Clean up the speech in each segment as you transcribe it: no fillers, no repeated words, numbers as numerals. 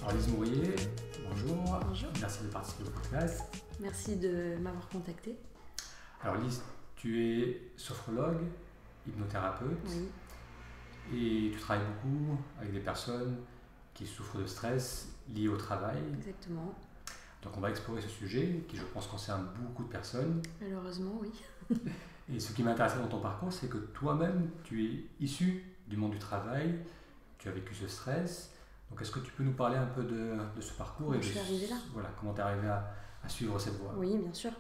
Alors Lise Mourier, bonjour. Bonjour. Merci de participer au podcast. Merci de m'avoir contacté. Alors Lise, tu es sophrologue, hypnothérapeute Oui, et tu travailles beaucoup avec des personnes qui souffrent de stress lié au travail. exactement. Donc on va explorer ce sujet qui je pense concerne beaucoup de personnes. Malheureusement, oui. Et ce qui m'intéresse dans ton parcours, c'est que toi-même, tu es issu du monde du travail, tu as vécu ce stress. Donc est-ce que tu peux nous parler un peu de ce parcours Comment je suis arrivée là ? Voilà, comment tu es arrivé à suivre cette voie? Oui, bien sûr.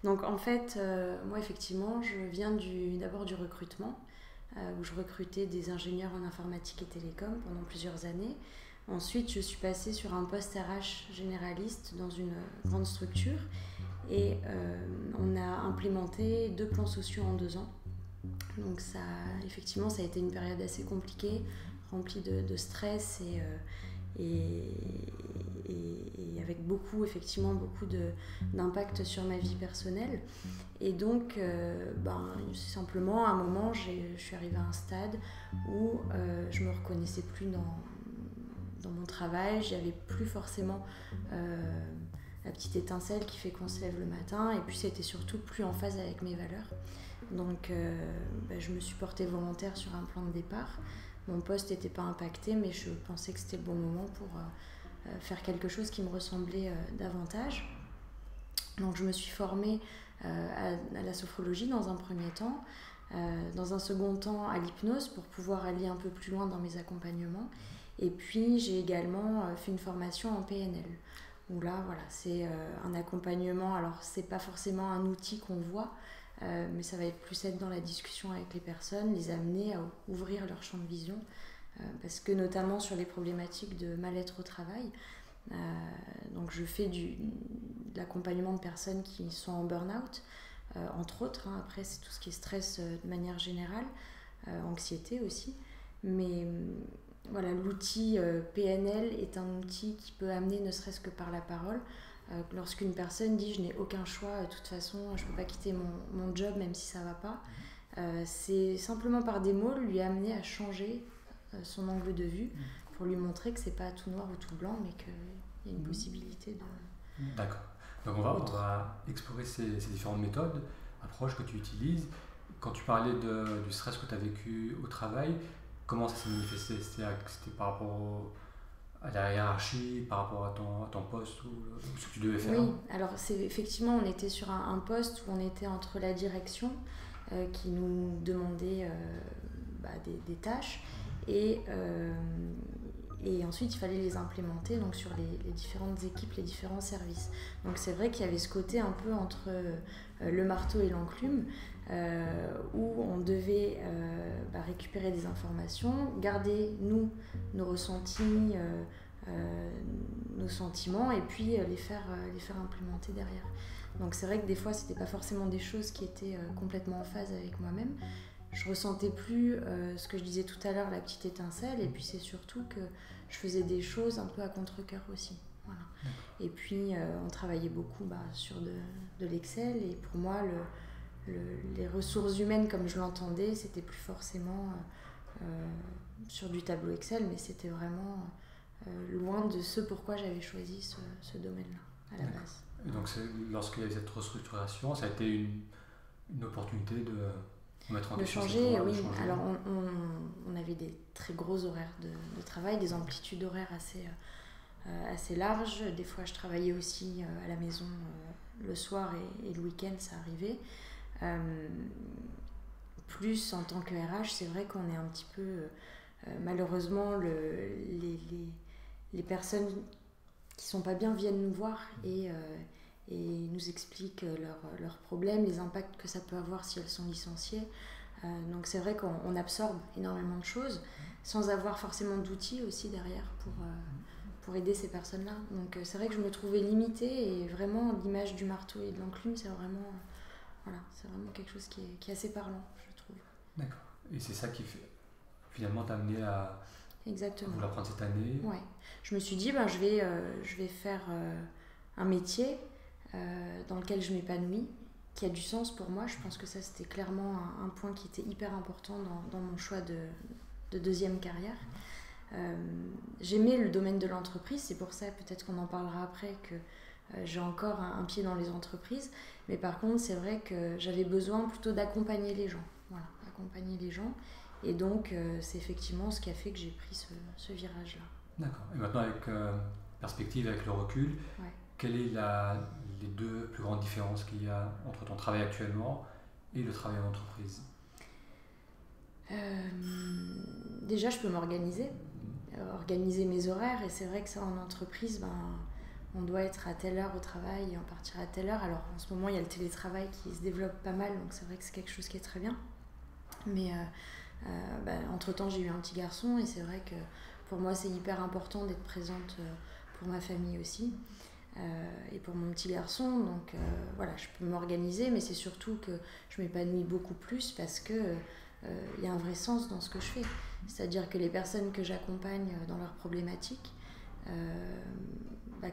Donc en fait, moi effectivement, je viens d'abord du recrutement, où je recrutais des ingénieurs en informatique et télécom pendant plusieurs années. Ensuite, je suis passée sur un poste RH généraliste dans une grande structure et on a implémenté 2 plans sociaux en 2 ans. Donc ça, effectivement, ça a été une période assez compliquée, remplie de stress et avec beaucoup d'impact sur ma vie personnelle. Et donc, simplement, à un moment, je suis arrivée à un stade où je me reconnaissais plus dans mon travail. J'avais plus forcément la petite étincelle qui fait qu'on se lève le matin. Et puis, c'était surtout plus en phase avec mes valeurs. Donc, je me suis portée volontaire sur un plan de départ. Mon poste n'était pas impacté, mais je pensais que c'était le bon moment pour faire quelque chose qui me ressemblait davantage. Donc je me suis formée à la sophrologie dans un premier temps, dans un second temps à l'hypnose pour pouvoir aller un peu plus loin dans mes accompagnements. Et puis j'ai également fait une formation en PNL. Où là, voilà, c'est un accompagnement. Alors c'est pas forcément un outil qu'on voit, mais ça va être dans la discussion avec les personnes, les amener à ouvrir leur champ de vision, parce que notamment sur les problématiques de mal-être au travail, donc je fais de l'accompagnement de personnes qui sont en burn-out, entre autres, hein. Après c'est tout ce qui est stress de manière générale, anxiété aussi, mais voilà, l'outil PNL est un outil qui peut amener ne serait-ce que par la parole. Lorsqu'une personne dit « je n'ai aucun choix, de toute façon je ne peux pas quitter mon job même si ça ne va pas », c'est simplement par des mots lui amener à changer son angle de vue pour lui montrer que ce n'est pas tout noir ou tout blanc, mais qu'il y a une possibilité de... D'accord. Donc on va explorer ces différentes méthodes, approches que tu utilises. Quand tu parlais du stress que tu as vécu au travail, comment ça s'est manifesté? C'était par rapport à la hiérarchie, par rapport à ton poste ou ce que tu devais faire? Oui, alors effectivement, on était sur un poste où on était entre la direction qui nous demandait des tâches et ensuite il fallait les implémenter donc, sur les différentes équipes, les différents services. Donc c'est vrai qu'il y avait ce côté un peu entre le marteau et l'enclume où on devait récupérer des informations, garder nos ressentis, nos sentiments et puis les faire implémenter derrière. Donc c'est vrai que des fois c'était pas forcément des choses qui étaient complètement en phase avec moi-même. Je ressentais plus ce que je disais tout à l'heure, la petite étincelle, et puis c'est surtout que je faisais des choses un peu à contre-cœur aussi. Voilà. Et puis on travaillait beaucoup sur de l'Excel, et pour moi les ressources humaines comme je l'entendais, c'était plus forcément sur du tableau Excel, mais c'était vraiment loin de ce pourquoi j'avais choisi ce domaine-là à la base. Et donc lorsqu'il y a eu cette restructuration, ça a été une opportunité de mettre en question changer, oui. Alors on avait des très gros horaires de travail, des amplitudes horaires assez larges. Des fois je travaillais aussi à la maison le soir et le week-end, ça arrivait. Plus en tant que RH, c'est vrai qu'on est un petit peu malheureusement les personnes qui sont pas bien viennent nous voir et nous expliquent leurs problèmes, les impacts que ça peut avoir si elles sont licenciées. Donc c'est vrai qu'on absorbe énormément de choses sans avoir forcément d'outils aussi derrière pour aider ces personnes-là. Donc c'est vrai que je me trouvais limitée et vraiment l'image du marteau et de l'enclume, c'est vraiment quelque chose qui est assez parlant, je trouve. D'accord. Et c'est ça qui finalement t'a amené à vouloir prendre cette année? Ouais. Je me suis dit, je vais faire un métier dans lequel je m'épanouis, qui a du sens pour moi. Je pense que ça, c'était clairement un point qui était hyper important dans mon choix de deuxième carrière. J'aimais le domaine de l'entreprise, c'est pour ça, peut-être qu'on en parlera après, que j'ai encore un pied dans les entreprises. Mais par contre, c'est vrai que j'avais besoin plutôt d'accompagner les gens. Voilà, accompagner les gens. Et donc, c'est effectivement ce qui a fait que j'ai pris ce virage-là. D'accord. Et maintenant, avec perspective, avec le recul, Ouais. quelles est les deux plus grandes différences qu'il y a entre ton travail actuellement et le travail en entreprise? Déjà, je peux m'organiser, organiser mes horaires. Et c'est vrai que ça, en entreprise, on doit être à telle heure au travail et en partir à telle heure. Alors, en ce moment, il y a le télétravail qui se développe pas mal, donc c'est vrai que c'est quelque chose qui est très bien. Mais entre-temps, j'ai eu un petit garçon et c'est vrai que pour moi, c'est hyper important d'être présente pour ma famille aussi et pour mon petit garçon. Donc voilà, je peux m'organiser, mais c'est surtout que je m'épanouis beaucoup plus parce que y a un vrai sens dans ce que je fais. C'est-à-dire que les personnes que j'accompagne dans leurs problématiques,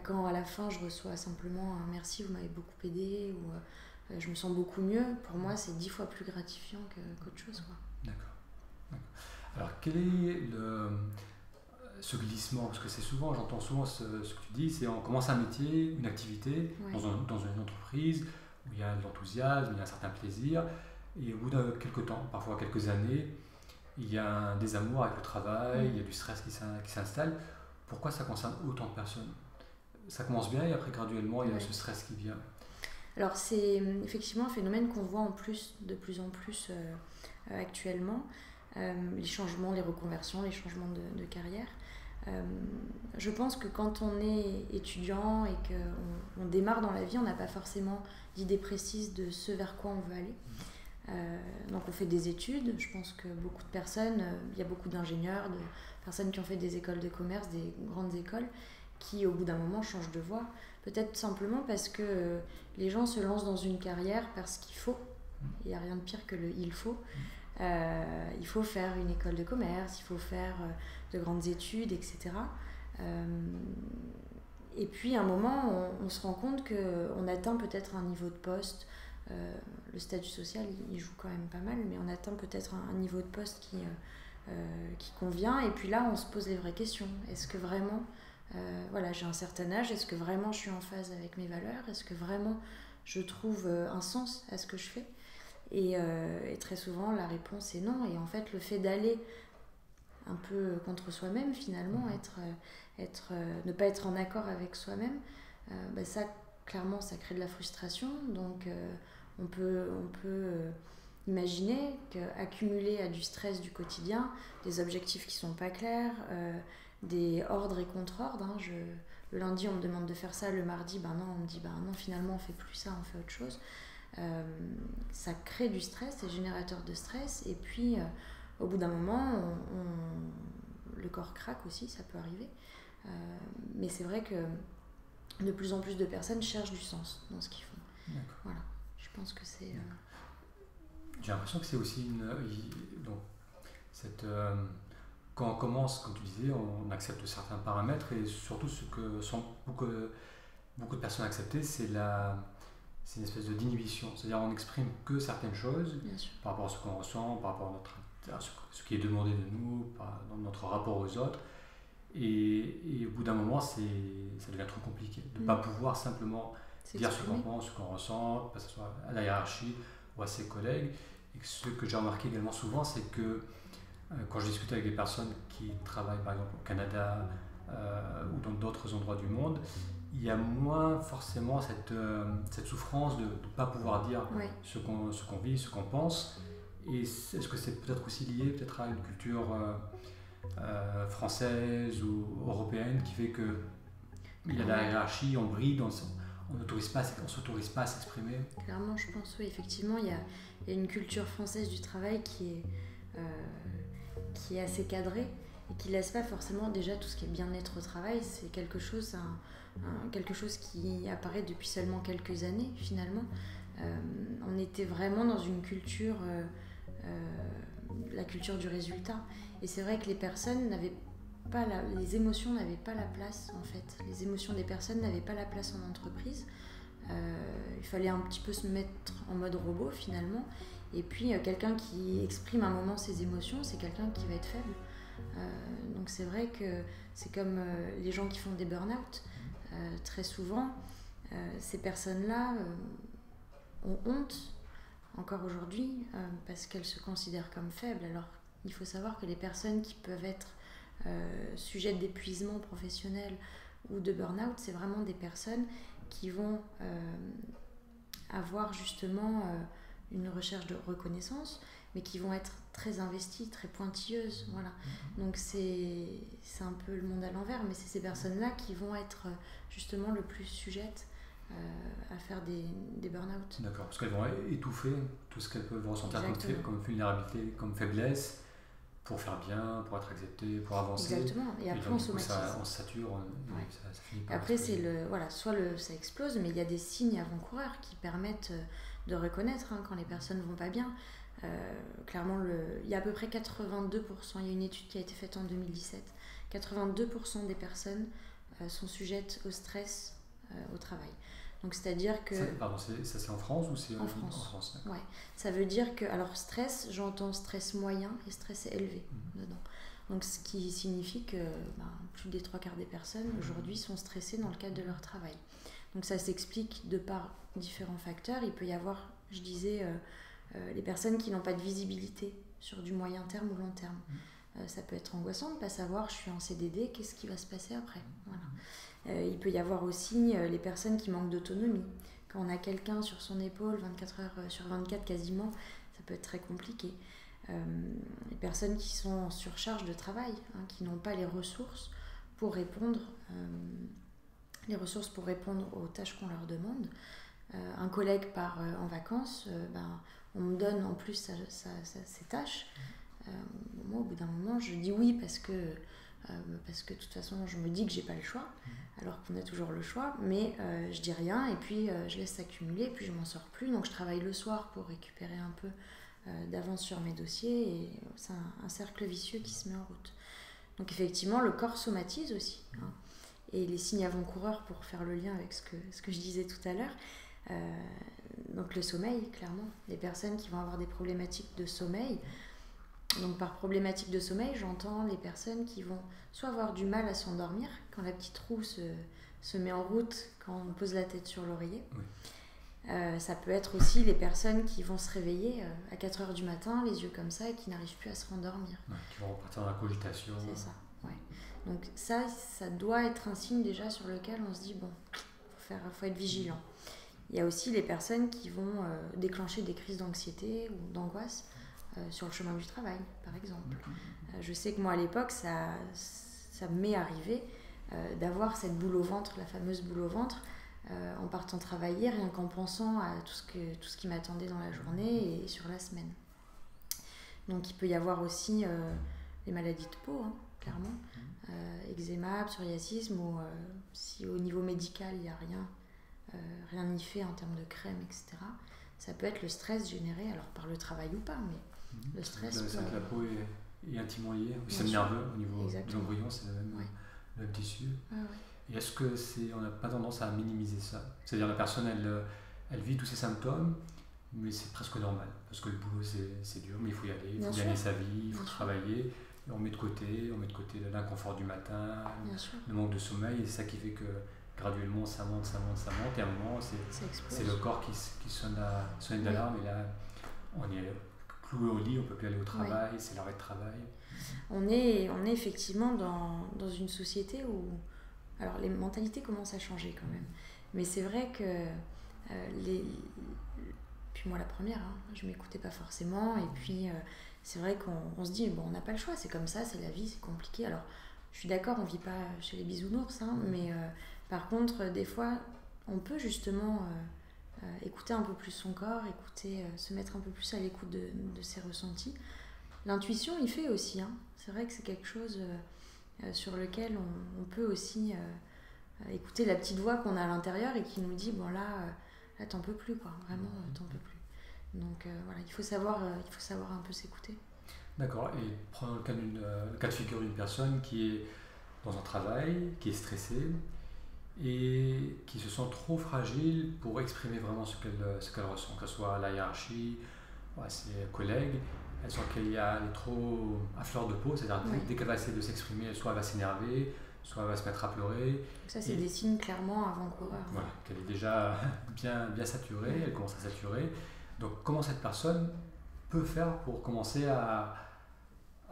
quand à la fin je reçois simplement un merci, vous m'avez beaucoup aidé, ou je me sens beaucoup mieux, pour moi c'est 10 fois plus gratifiant qu'autre chose, quoi. D'accord. Alors, quel est ce glissement? Parce que j'entends souvent ce que tu dis, c'est on commence un métier, une activité, Ouais. dans une entreprise où il y a de l'enthousiasme, il y a un certain plaisir, et au bout de quelques temps, parfois quelques années, il y a un désamour avec le travail, il y a du stress qui s'installe. Pourquoi ça concerne autant de personnes? Ça commence bien et après graduellement il y a ce stress qui vient. Alors c'est effectivement un phénomène qu'on voit de plus en plus actuellement, les changements, les reconversions, les changements de carrière. Je pense que quand on est étudiant et qu'on démarre dans la vie, on n'a pas forcément d'idée précise de ce vers quoi on veut aller. Donc on fait des études, je pense que beaucoup de personnes, il y a beaucoup d'ingénieurs, de personnes qui ont fait des écoles de commerce, des grandes écoles, qui au bout d'un moment changent de voie. Peut-être simplement parce que les gens se lancent dans une carrière parce qu'il faut. Il n'y a rien de pire que le il faut. Il faut faire une école de commerce, il faut faire de grandes études, etc. Et puis à un moment, on se rend compte qu'on atteint peut-être un niveau de poste. Le statut social, il joue quand même pas mal, mais on atteint peut-être un niveau de poste qui convient. Et puis là, on se pose les vraies questions. Est-ce que vraiment, j'ai un certain âge, est-ce que vraiment je suis en phase avec mes valeurs? Est-ce que vraiment je trouve un sens à ce que je fais? Et très souvent, la réponse est non. Et en fait, le fait d'aller un peu contre soi-même, finalement, ne pas être en accord avec soi-même, ça, clairement, ça crée de la frustration. Donc, on peut imaginer qu'accumuler à du stress du quotidien, des objectifs qui ne sont pas clairs, des ordres et contre-ordres. Le lundi, on me demande de faire ça, le mardi, non, on me dit non, finalement, on ne fait plus ça, on fait autre chose. Ça crée du stress, c'est générateur de stress, et puis au bout d'un moment, le corps craque aussi, ça peut arriver. Mais c'est vrai que de plus en plus de personnes cherchent du sens dans ce qu'ils font. D'accord. Voilà, je pense que c'est... J'ai l'impression que c'est aussi quand on commence, comme tu disais, on accepte certains paramètres, et surtout ce que sont beaucoup de personnes acceptées, c'est une espèce d'inhibition. C'est-à-dire on n'exprime que certaines choses par rapport à ce qu'on ressent, par rapport à ce qui est demandé de nous, dans notre rapport aux autres. Et au bout d'un moment, ça devient trop compliqué de ne pas pouvoir simplement dire ce qu'on pense, ce qu'on ressent, que ce soit à la hiérarchie ou à ses collègues. Et ce que j'ai remarqué également souvent, c'est que quand je discute avec des personnes qui travaillent par exemple au Canada ou dans d'autres endroits du monde, il y a moins forcément cette souffrance de ne pas pouvoir dire ce qu'on vit, ce qu'on pense. Et est-ce que c'est peut-être aussi lié à une culture française ou européenne qui fait que il y a la hiérarchie, on brille, on s'autorise pas à s'exprimer? Clairement, je pense, oui, effectivement, il y a une culture française du travail qui est assez cadrée et qui ne laisse pas forcément déjà tout ce qui est bien-être au travail. C'est quelque chose qui apparaît depuis seulement quelques années, finalement. On était vraiment dans une culture, la culture du résultat. Et c'est vrai que les personnes les émotions n'avaient pas la place, en fait. Les émotions des personnes n'avaient pas la place en entreprise. Il fallait un petit peu se mettre en mode robot, finalement. Et puis, quelqu'un qui exprime un moment ses émotions, c'est quelqu'un qui va être faible. Donc c'est vrai que c'est comme les gens qui font des burn-out. Très souvent, ces personnes-là ont honte encore aujourd'hui parce qu'elles se considèrent comme faibles. Alors il faut savoir que les personnes qui peuvent être sujettes d'épuisement professionnel ou de burn-out, c'est vraiment des personnes qui vont avoir justement une recherche de reconnaissance, mais qui vont être très investies, très pointilleuses. Voilà. Donc c'est un peu le monde à l'envers, mais c'est ces personnes-là qui vont être justement le plus sujettes à faire des burn-out. D'accord, parce qu'elles vont étouffer tout ce qu'elles peuvent ressentir comme vulnérabilité, comme faiblesse, pour faire bien, pour être acceptées, pour avancer. Exactement, et après on somatise. On se sature, ça finit par après ça explose, mais il y a des signes avant-coureurs qui permettent de reconnaître quand les personnes vont pas bien. Clairement, il y a à peu près 82%, il y a une étude qui a été faite en 2017, 82% des personnes sont sujettes au stress au travail. Donc c'est-à-dire que... Ça c'est en France ou c'est en France? En France, ouais. Ça veut dire que... Alors stress, j'entends stress moyen et stress élevé dedans. Donc ce qui signifie que plus des 3/4 des personnes aujourd'hui sont stressées dans le cadre de leur travail. Donc ça s'explique de par différents facteurs. Il peut y avoir, je disais, les personnes qui n'ont pas de visibilité sur du moyen terme ou long terme. Ça peut être angoissant de ne pas savoir, je suis en CDD, qu'est-ce qui va se passer après. Voilà. Il peut y avoir aussi les personnes qui manquent d'autonomie. Quand on a quelqu'un sur son épaule 24 heures sur 24 quasiment, ça peut être très compliqué. Les personnes qui sont en surcharge de travail, qui n'ont pas les ressources pour répondre aux tâches qu'on leur demande. Un collègue part en vacances, on me donne en plus ses tâches. Moi, au bout d'un moment, je dis oui parce que de toute façon, je me dis que j'ai pas le choix, alors qu'on a toujours le choix, mais je dis rien et puis je laisse s'accumuler, et puis je m'en sors plus. Donc je travaille le soir pour récupérer un peu d'avance sur mes dossiers, et c'est un cercle vicieux qui se met en route. Donc effectivement, le corps somatise aussi. Et les signes avant-coureurs, pour faire le lien avec ce que je disais tout à l'heure, donc le sommeil, clairement. Les personnes qui vont avoir des problématiques de sommeil. Donc par problématique de sommeil, j'entends les personnes qui vont soit avoir du mal à s'endormir quand la petite roue se met en route quand on pose la tête sur l'oreiller. Oui. Ça peut être aussi les personnes qui vont se réveiller à 4 heures du matin, les yeux comme ça, et qui n'arrivent plus à se rendormir. Ouais, qui vont repartir dans la cogitation. C'est ça, ouais. Donc ça doit être un signe déjà sur lequel on se dit, bon, faut être vigilant. Il y a aussi les personnes qui vont déclencher des crises d'anxiété ou d'angoisse sur le chemin du travail, par exemple. Je sais que moi, à l'époque, ça m'est arrivé d'avoir cette boule au ventre, la fameuse boule au ventre, en partant travailler, rien qu'en pensant à tout ce qui m'attendait dans la journée et sur la semaine. Donc il peut y avoir aussi les maladies de peau, clairement, eczéma, psoriasis, ou si au niveau médical il n'y a rien n'y fait en termes de crème, etc. Ça peut être le stress généré, alors par le travail ou pas, mais le stress... La peau est intimement liée, le système nerveux au niveau des embryons, c'est le même tissu. Et est-ce que on n'a pas tendance à minimiser ça? C'est-à-dire la personne, elle vit tous ces symptômes, mais c'est presque normal, parce que le boulot c'est dur, mais il faut y aller, il faut gagner sa vie, il faut travailler, et on met de côté l'inconfort du matin, le manque de sommeil, et c'est ça qui fait que graduellement ça monte, et à un moment c'est le corps qui sonne d'alarme, et là on est cloué au lit, on ne peut plus aller au travail, c'est l'arrêt de travail. On est effectivement dans une société où... Alors les mentalités commencent à changer quand même, mais c'est vrai que puis moi la première, je ne m'écoutais pas forcément, et puis c'est vrai qu'on se dit, bon, on n'a pas le choix, c'est comme ça, c'est la vie, c'est compliqué. Alors je suis d'accord, on ne vit pas chez les bisounours, mais par contre, des fois, on peut justement écouter un peu plus son corps, se mettre un peu plus à l'écoute de ses ressentis. L'intuition, il fait aussi. C'est vrai que c'est quelque chose sur lequel on peut aussi écouter la petite voix qu'on a à l'intérieur et qui nous dit, bon là t'en peux plus, quoi. Vraiment, t'en peux plus. Donc voilà, il faut savoir un peu s'écouter. D'accord. Et prenons le cas de figure d'une personne qui est dans un travail, qui est stressée, et qui se sent trop fragile pour exprimer vraiment ce qu'elle ressent, que ce soit la hiérarchie, ses collègues. elle sent qu'elle est trop à fleur de peau, c'est-à-dire dès qu'elle va essayer de s'exprimer, soit elle va s'énerver, soit elle va se mettre à pleurer. Ça, c'est des signes clairement avant-coureurs. Voilà, qu'elle est déjà bien saturée, elle commence à saturer. Donc comment cette personne peut faire pour commencer à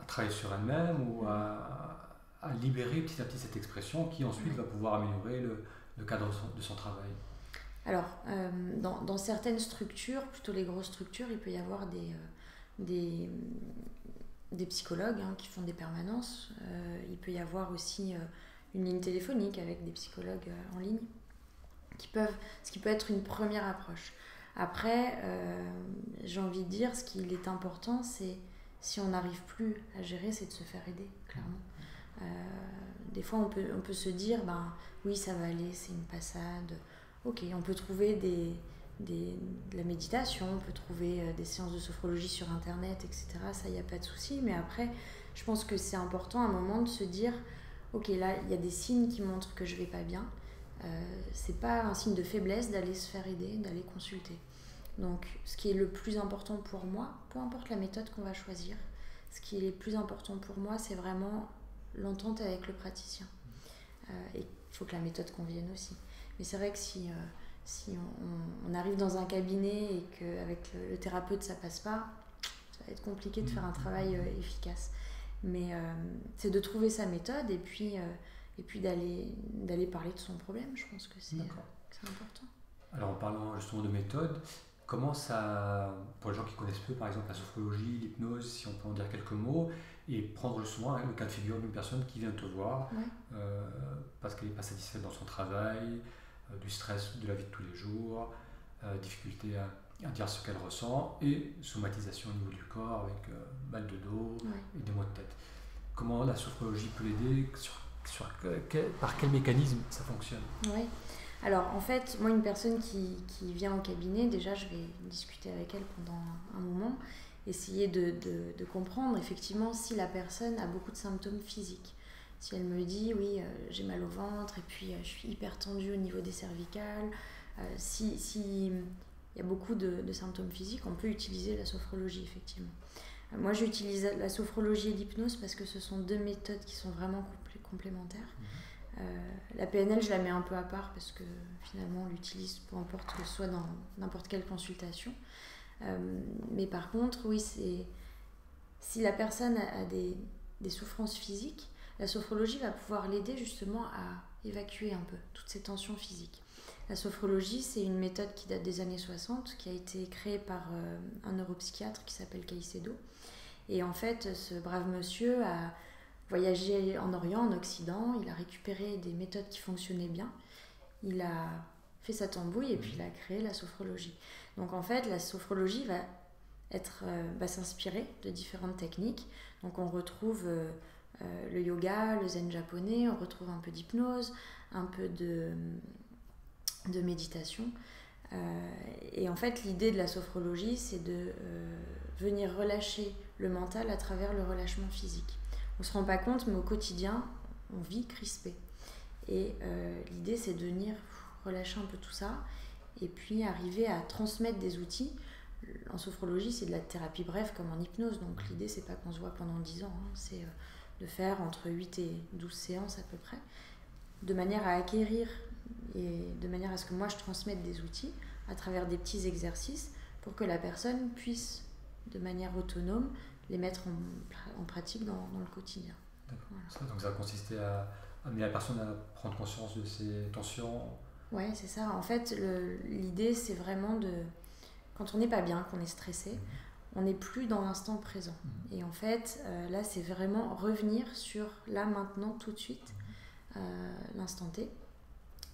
travailler sur elle-même ou à libérer petit à petit cette expression qui ensuite va pouvoir améliorer le cadre de son travail? Alors, dans certaines structures, plutôt les grosses structures, il peut y avoir des psychologues qui font des permanences. Il peut y avoir aussi une ligne téléphonique avec des psychologues en ligne, ce qui peut être une première approche. Après, j'ai envie de dire, ce qu'il est important, c'est, si on n'arrive plus à gérer, c'est de se faire aider, clairement. Des fois, on peut se dire, oui, ça va aller, c'est une passade. Ok, on peut trouver de la méditation, on peut trouver des séances de sophrologie sur Internet, etc. Ça, il n'y a pas de souci. Mais après, je pense que c'est important à un moment de se dire, ok, là, il y a des signes qui montrent que je ne vais pas bien. C'est pas un signe de faiblesse d'aller se faire aider, d'aller consulter. Donc, ce qui est le plus important pour moi, peu importe la méthode qu'on va choisir, ce qui est le plus important pour moi, c'est vraiment l'entente avec le praticien. Et il faut que la méthode convienne aussi. Mais c'est vrai que si on arrive dans un cabinet et qu'avec le thérapeute ça passe pas, ça va être compliqué de faire un travail efficace. Mais c'est de trouver sa méthode et puis d'aller parler de son problème. Je pense que c'est important. Alors en parlant justement de méthode, comment ça, pour les gens qui connaissent peu par exemple la sophrologie, l'hypnose, si on peut en dire quelques mots, et prendre souvent le cas de figure d'une personne qui vient te voir parce qu'elle n'est pas satisfaite dans son travail, du stress de la vie de tous les jours, difficulté à dire ce qu'elle ressent et somatisation au niveau du corps avec mal de dos et des maux de tête. Comment la sophrologie peut l'aider, par quel mécanisme ça fonctionne? Oui. Alors en fait, moi une personne qui vient au cabinet, déjà je vais discuter avec elle pendant un moment, essayer de comprendre effectivement si la personne a beaucoup de symptômes physiques. Si elle me dit oui, j'ai mal au ventre et puis je suis hyper tendue au niveau des cervicales, si il y a beaucoup de symptômes physiques, on peut utiliser la sophrologie effectivement. Moi j'utilise la sophrologie et l'hypnose parce que ce sont deux méthodes qui sont vraiment complémentaires. La PNL je la mets un peu à part parce que finalement on l'utilise peu importe que ce soit dans n'importe quelle consultation. Mais par contre, oui, si la personne a des souffrances physiques, la sophrologie va pouvoir l'aider justement à évacuer un peu toutes ces tensions physiques. La sophrologie, c'est une méthode qui date des années 60, qui a été créée par un neuropsychiatre qui s'appelle Caicedo. Et en fait, ce brave monsieur a voyagé en Orient, en Occident, il a récupéré des méthodes qui fonctionnaient bien, il a fait sa tambouille et puis il a créé la sophrologie. Donc en fait, la sophrologie va s'inspirer de différentes techniques. Donc on retrouve le yoga, le zen japonais, on retrouve un peu d'hypnose, un peu de méditation. Et en fait, l'idée de la sophrologie, c'est de venir relâcher le mental à travers le relâchement physique. On ne se rend pas compte, mais au quotidien, on vit crispé. Et l'idée, c'est de venir relâcher un peu tout ça et puis arriver à transmettre des outils. En sophrologie, c'est de la thérapie brève comme en hypnose. Donc l'idée, c'est pas qu'on se voit pendant 10 ans. C'est de faire entre 8 et 12 séances à peu près, de manière à acquérir et de manière à ce que moi, je transmette des outils à travers des petits exercices pour que la personne puisse, de manière autonome, les mettre en pratique dans le quotidien. D'accord. Voilà. Donc ça va consister à amener la personne à prendre conscience de ses tensions. Oui, c'est ça. En fait, l'idée, c'est vraiment quand on n'est pas bien, qu'on est stressé, on n'est plus dans l'instant présent. Et en fait, là, c'est vraiment revenir sur là, maintenant, tout de suite, l'instant T.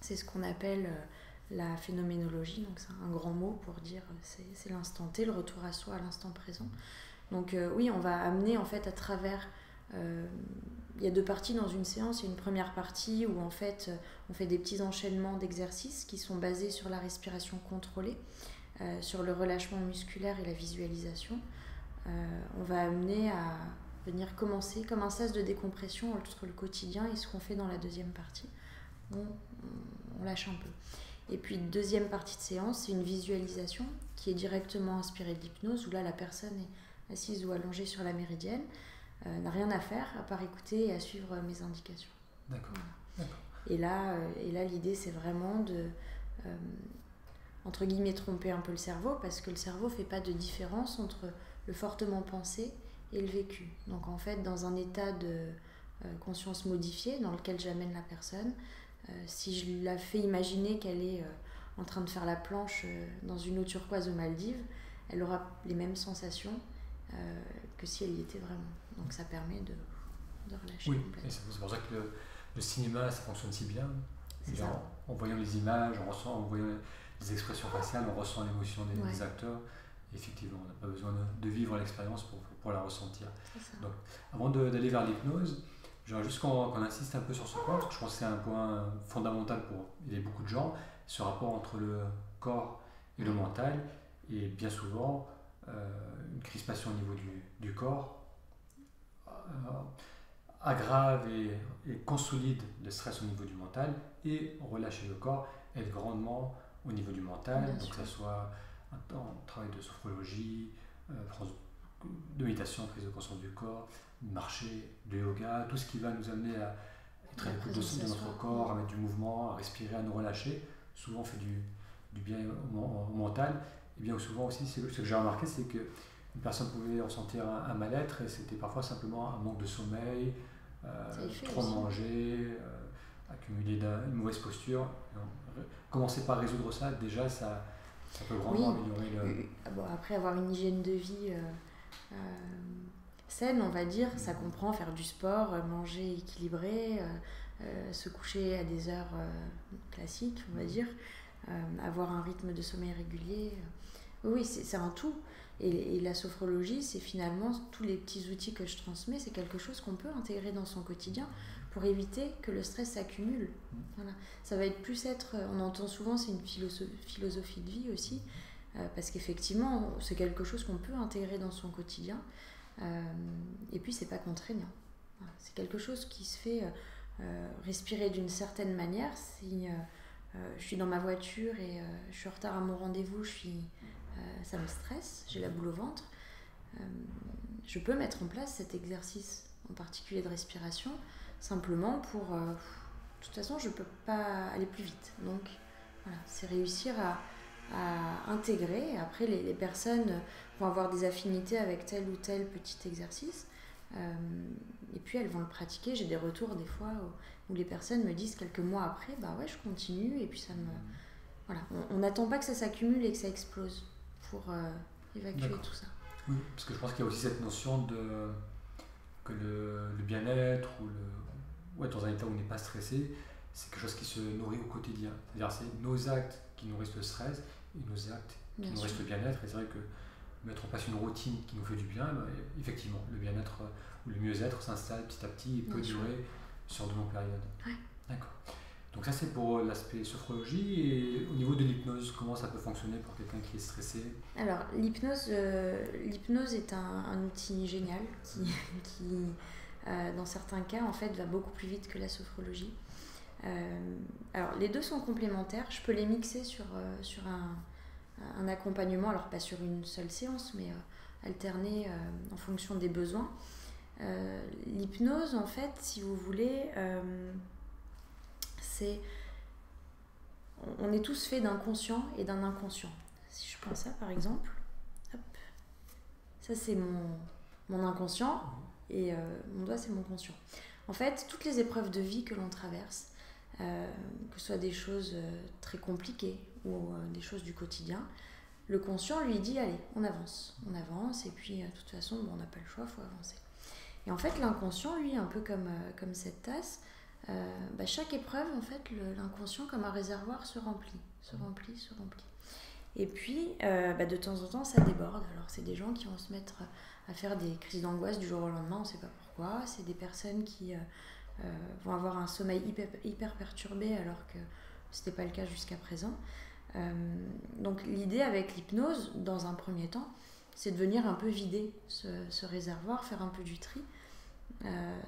C'est ce qu'on appelle la phénoménologie. Donc, c'est un grand mot pour dire c'est l'instant T, le retour à soi à l'instant présent. Donc, oui, on va amener, en fait, à travers... il y a 2 parties dans une séance. Il y a une première partie où, en fait, on fait des petits enchaînements d'exercices qui sont basés sur la respiration contrôlée, sur le relâchement musculaire et la visualisation. On va amener à venir commencer comme un sas de décompression entre le quotidien et ce qu'on fait dans la deuxième partie. On lâche un peu. Et puis, deuxième partie de séance, c'est une visualisation qui est directement inspirée de l'hypnose, où là, la personne est assise ou allongée sur la méridienne, n'a rien à faire à part écouter et à suivre mes indications. D'accord. Voilà. Et là, l'idée, c'est vraiment de, entre guillemets, tromper un peu le cerveau, parce que le cerveau ne fait pas de différence entre le fortement pensé et le vécu. Donc en fait, dans un état de conscience modifié dans lequel j'amène la personne, si je la fais imaginer qu'elle est en train de faire la planche dans une eau turquoise aux Maldives, elle aura les mêmes sensations que si elle y était vraiment. Donc ça permet de relâcher complètement. Et c'est pour ça que le cinéma, ça fonctionne si bien. En voyant les images, en voyant les expressions faciales, on ressent l'émotion des acteurs. Et effectivement, on n'a pas besoin de vivre l'expérience pour la ressentir. Donc, avant d'aller vers l'hypnose, j'aimerais juste qu'on insiste un peu sur ce point, parce que je pense que c'est un point fondamental pour aider beaucoup de gens, ce rapport entre le corps et le mental. Et bien souvent, une crispation au niveau du corps aggrave et consolide le stress au niveau du mental, et relâcher le corps aide grandement au niveau du mental, donc que ce soit un travail de sophrologie, de méditation, prise de conscience du corps, marcher, de yoga, tout ce qui va nous amener à être à l'écoute de notre corps, à mettre du mouvement, à respirer, à nous relâcher, souvent on fait du bien au mental. Et bien souvent aussi, ce que j'ai remarqué, c'est qu'une personne pouvait ressentir un mal-être, et c'était parfois simplement un manque de sommeil, trop manger, accumuler une mauvaise posture. Commencer par résoudre ça, déjà ça peut grandement améliorer le... Bon, après, avoir une hygiène de vie saine, on va dire, ça comprend faire du sport, manger équilibré, se coucher à des heures classiques, on va dire, avoir un rythme de sommeil régulier. Oui, c'est un tout. Et la sophrologie, c'est finalement tous les petits outils que je transmets, c'est quelque chose qu'on peut intégrer dans son quotidien pour éviter que le stress s'accumule. Voilà. Ça va être plus on entend souvent, c'est une philosophie de vie aussi, parce qu'effectivement, c'est quelque chose qu'on peut intégrer dans son quotidien, et puis c'est pas contraignant. Voilà. C'est quelque chose qui se fait respirer d'une certaine manière. Si je suis dans ma voiture et je suis en retard à mon rendez-vous, ça me stresse, j'ai la boule au ventre, je peux mettre en place cet exercice en particulier de respiration, simplement pour... de toute façon, je ne peux pas aller plus vite. Donc, voilà, c'est réussir à intégrer. Après, les personnes vont avoir des affinités avec tel ou tel petit exercice, et puis elles vont le pratiquer. J'ai des retours des fois où les personnes me disent quelques mois après, bah ouais, je continue, et puis ça me... Voilà, on n'attend pas que ça s'accumule et que ça explose pour évacuer tout ça. Oui, parce que je pense qu'il y a aussi cette notion que le bien-être ou être dans un état où on n'est pas stressé, c'est quelque chose qui se nourrit au quotidien. C'est-à-dire c'est nos actes qui nourrissent le stress et nos actes qui nourrissent le bien-être. Et c'est vrai que mettre en place une routine qui nous fait du bien, effectivement, le bien-être ou le mieux-être s'installe petit à petit et peut durer sur de longues périodes. Ouais. D'accord. Donc ça c'est pour l'aspect sophrologie. Et au niveau de l'hypnose, comment ça peut fonctionner pour quelqu'un qui est stressé? Alors l'hypnose est un outil génial qui dans certains cas en fait va beaucoup plus vite que la sophrologie. Alors les deux sont complémentaires, je peux les mixer sur un accompagnement, alors pas sur une seule séance, mais alterner en fonction des besoins. L'hypnose en fait, si vous voulez, on est tous faits d'un conscient et d'un inconscient. Si je prends ça par exemple, hop, ça c'est mon inconscient et mon doigt c'est mon conscient. En fait, toutes les épreuves de vie que l'on traverse, que ce soit des choses très compliquées ou des choses du quotidien, le conscient lui dit allez, on avance et puis de toute façon on n'a pas le choix, il faut avancer. Et en fait l'inconscient, lui, un peu comme cette tasse, chaque épreuve, en fait, l'inconscient comme un réservoir se remplit. Et puis, de temps en temps, ça déborde. Alors, c'est des gens qui vont se mettre à faire des crises d'angoisse du jour au lendemain, on ne sait pas pourquoi. C'est des personnes qui vont avoir un sommeil hyper perturbé alors que ce n'était pas le cas jusqu'à présent. Donc, l'idée avec l'hypnose, dans un premier temps, c'est de venir un peu vider ce réservoir, faire un peu du tri.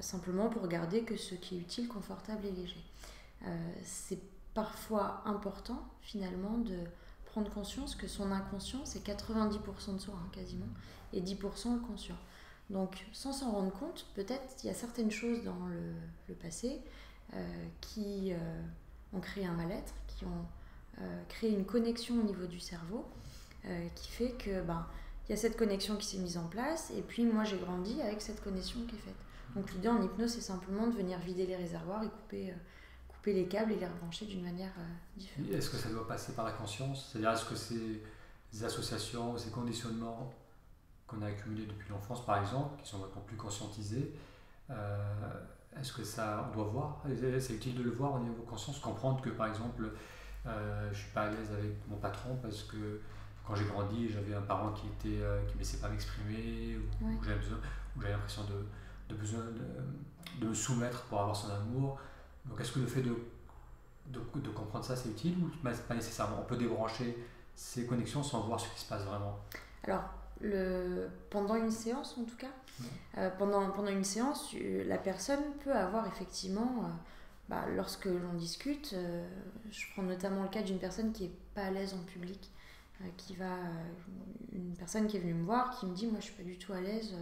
Simplement pour garder que ce qui est utile, confortable et léger. C'est parfois important finalement de prendre conscience que son inconscient, c'est 90% de soi, hein, quasiment, et 10% le conscient. Donc, sans s'en rendre compte, peut-être il y a certaines choses dans le passé qui ont créé un mal-être, qui ont créé une connexion au niveau du cerveau, qui fait que il y a cette connexion qui s'est mise en place, et puis moi j'ai grandi avec cette connexion qui est faite. Donc l'idée en hypnose, c'est simplement de venir vider les réservoirs et couper les câbles et les rebrancher d'une manière différente. Est-ce que ça doit passer par la conscience? C'est-à-dire, est-ce que ces associations, ces conditionnements qu'on a accumulés depuis l'enfance, par exemple, qui sont maintenant plus conscientisés, est-ce que ça, on doit voir? C'est utile de le voir au niveau conscience, comprendre que, par exemple, je ne suis pas à l'aise avec mon patron parce que quand j'ai grandi, j'avais un parent qui ne me laissait pas m'exprimer, ou j'avais l'impression de me soumettre pour avoir son amour. Donc est-ce que le fait de comprendre ça, c'est utile ou pas nécessairement? On peut débrancher ces connexions sans voir ce qui se passe vraiment. Alors, pendant une séance en tout cas, pendant une séance, la personne peut avoir effectivement, lorsque l'on discute, je prends notamment le cas d'une personne qui n'est pas à l'aise en public, une personne qui est venue me voir, qui me dit moi je suis pas du tout à l'aise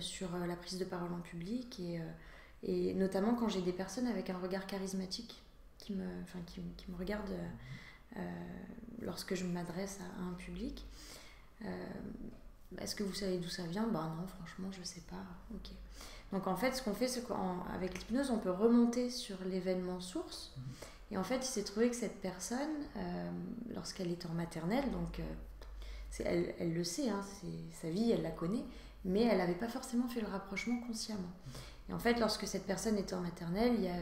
sur la prise de parole en public, et notamment quand j'ai des personnes avec un regard charismatique qui me regardent lorsque je m'adresse à un public. Est-ce que vous savez d'où ça vient? Non, franchement je sais pas. Ok. Donc en fait ce qu'on fait, c'est qu'avec l'hypnose on peut remonter sur l'événement source. Et en fait, il s'est trouvé que cette personne, lorsqu'elle était en maternelle, donc elle le sait, hein, c'est sa vie, elle la connaît, mais elle n'avait pas forcément fait le rapprochement consciemment. Et en fait, lorsque cette personne était en maternelle, il y a